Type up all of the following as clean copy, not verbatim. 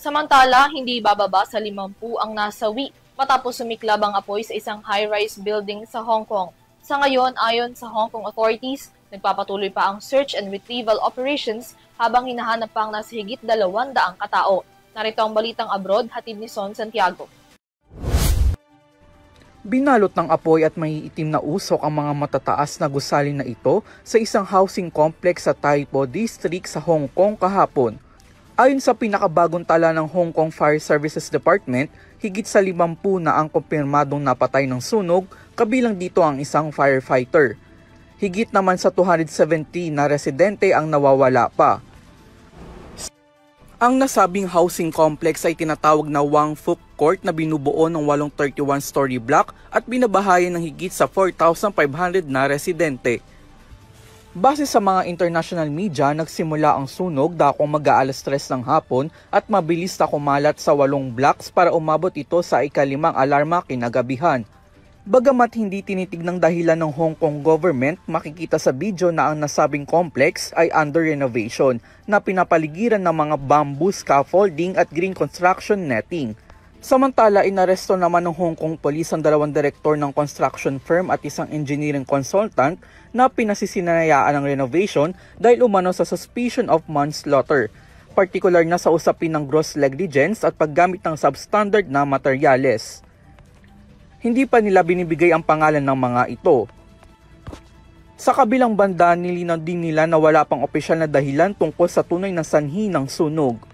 Samantala, hindi bababa sa 50 ang nasawi matapos sumiklab ang apoy sa isang high-rise building sa Hong Kong. Sa ngayon, ayon sa Hong Kong authorities, nagpapatuloy pa ang search and retrieval operations habang hinahanap pa ang nasa higit 200 katao. Narito ang balitang abroad, hatid ni Son Santiago. Binalot ng apoy at may itim na usok ang mga matataas na gusali na ito sa isang housing complex sa Tai Po District sa Hong Kong kahapon. Ayon sa pinakabagong tala ng Hong Kong Fire Services Department, higit sa 50 na ang kumpirmadong napatay ng sunog, kabilang dito ang isang firefighter. Higit naman sa 270 na residente ang nawawala pa. Ang nasabing housing complex ay tinatawag na Wang Fuk Court na binubuo ng 8 31-story block at binabahayan ng higit sa 4,500 na residente. Base sa mga international media, nagsimula ang sunog dakong mag-aalas 3 ng hapon at mabilis na kumalat sa 8 blocks para umabot ito sa ika-5 alarma kinagabihan. Bagamat hindi tinitignang dahilan ng Hong Kong government, makikita sa video na ang nasabing complex ay under renovation na pinapaligiran ng mga bamboo scaffolding at green construction netting. Samantala, inaresto naman ng Hong Kong Police ang 2 direktor ng construction firm at isang engineering consultant na pinasisinayaan ng renovation dahil umano sa suspicion of manslaughter, partikular na sa usapin ng gross negligence at paggamit ng substandard na materyales. Hindi pa nila binibigay ang pangalan ng mga ito. Sa kabilang banda, nilinaw din nila na wala pang opisyal na dahilan tungkol sa tunay na sanhi ng sunog.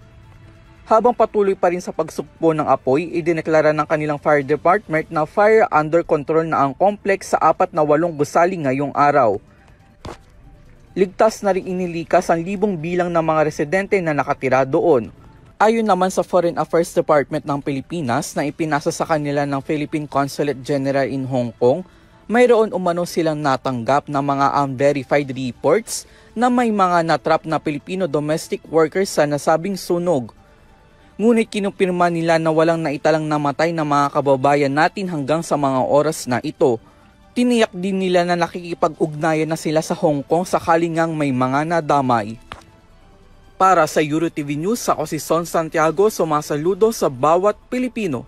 Habang patuloy pa rin sa pagsugpo ng apoy, idineklara ng kanilang fire department na fire under control na ang complex sa 4 na 8 gusali ngayong araw. Ligtas na rin inilikas ang libong bilang ng mga residente na nakatira doon. Ayon naman sa Foreign Affairs Department ng Pilipinas na ipinasa sa kanila ng Philippine Consulate General in Hong Kong, mayroon umano silang natanggap na mga unverified reports na may mga natrap na Pilipino domestic workers sa nasabing sunog. Ngunit kinumpirma nila na walang naitalang namatay na mga kababayan natin hanggang sa mga oras na ito. Tiniyak din nila na nakikipag-ugnayan na sila sa Hong Kong sakaling ngang may mga nadamay. Para sa EuroTV News, ako si Son Santiago, sumasaludo sa bawat Pilipino.